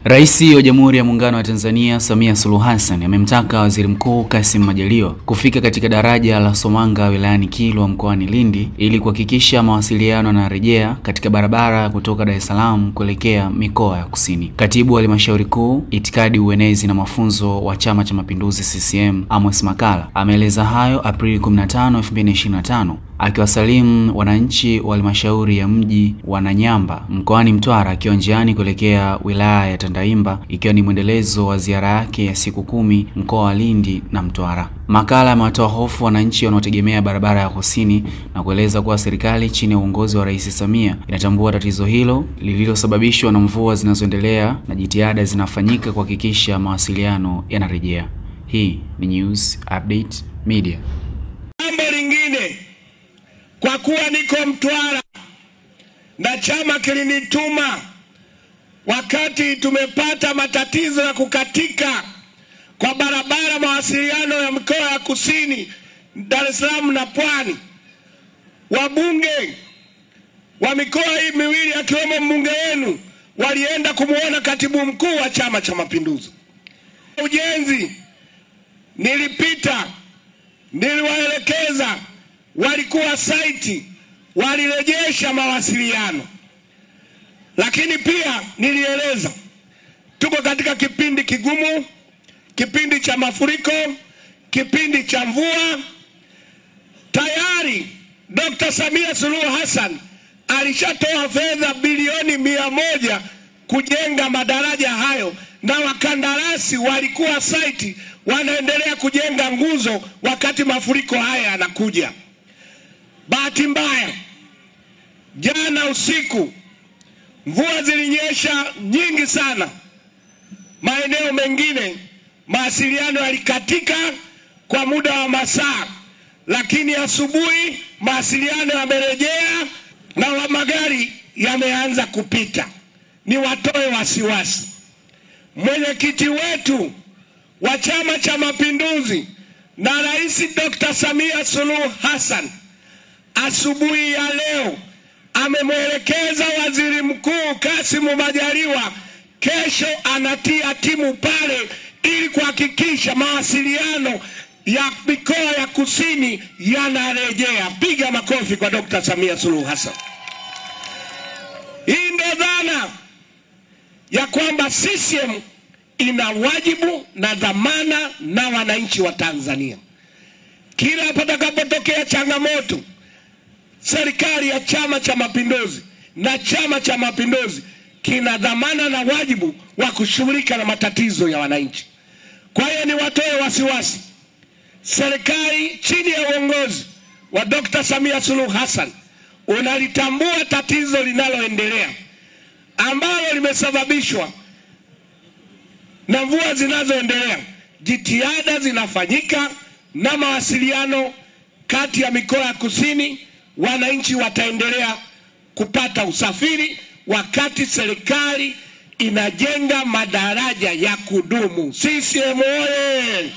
Rais wa Jamhuri ya Muungano wa Tanzania Samia Suluhu Hassan amemtaka Waziri Mkuu Kassim Majaliwa kufika katika daraja la Somanga wilayani Kilwa mkoani Lindi ili kuhakikisha mawasiliano yanarejea katika barabara kutoka Dar es Salaam kuelekea mikoa ya kusini. Katibu wa Halmashauri Kuu, Itikadi, Uenezi na Mafunzo wa Chama cha Mapinduzi CCM, Amos Makalla ameeleza hayo Aprili 15, 2025 akiwasalimu wananchi wa halmashauri ya mji wa Nanyamba mkoani Mtwara akiwa njiani kuelekea wilaya ya Tandahimba, ikiwa ni mwendelezo wa ziara yake ya siku 10 mkoa wa Lindi na Mtwara. Makalla amewatoa hofu wananchi wanaotegemea barabara ya kusini na kueleza kuwa serikali chini ya uongozi wa Rais Samia inatambua tatizo hilo lililosababishwa na mvua zinazoendelea na jitihada zinafanyika kuhakikisha mawasiliano yanarejea. Hii ni News Update Media. Jambo lingine, kwa kuwa niko Mtwara na chama kilinituma wakati tumepata matatizo ya kukatika kwa barabara mawasiliano ya mikoa ya kusini, Dar es Salaam na Pwani, wabunge wa mikoa hii miwili akiwemo mbunge wenu walienda kumuona katibu mkuu wa Chama cha Mapinduzi. Ujenzi nilipita, niliwaelekeza, walikuwa site, walirejesha mawasiliano. Lakini pia nilieleza tuko katika kipindi kigumu, kipindi cha mafuriko, kipindi cha mvua. Tayari Dr. Samia Suluhu Hassan alishatoa fedha bilioni 100 kujenga madaraja hayo, na wakandarasi walikuwa site wanaendelea kujenga nguzo wakati mafuriko haya yanakuja. Bahati mbaya, jana usiku mvua zilinyesha nyingi sana. Maeneo mengine mawasiliano yalikatika kwa muda wa masaa, lakini asubuhi mawasiliano yamerejea na magari yameanza kupita. Ni watoe wasiwasi. Mwenyekiti wetu wa Chama cha Mapinduzi na Rais Dr. Samia Suluhu Hassan asubuhi ya leo amemwelekeza Waziri Mkuu Kassim Majaliwa kesho anatia timu pale ili kuhakikisha mawasiliano ya mikoa ya kusini yanarejea. Piga makofi kwa Dr. Samia Suluhu Hassan. Hii ndio dhana ya kwamba CCM ina wajibu na dhamana na wananchi wa Tanzania. Kila patakapotokea changamoto, serikali ya Chama cha Mapinduzi na Chama cha Mapinduzi kina dhamana na wajibu wa kushughulika na matatizo ya wananchi. Kwa hiyo ni watoe wasiwasi. Serikali chini ya uongozi wa Dr. Samia Suluhu Hassan unalitambua tatizo linaloendelea ambalo limesababishwa na mvua zinazoendelea. Jitihada zinafanyika na mawasiliano kati ya mikoa ya kusini, wananchi wataendelea kupata usafiri wakati serikali inajenga madaraja ya kudumu. CCM oye!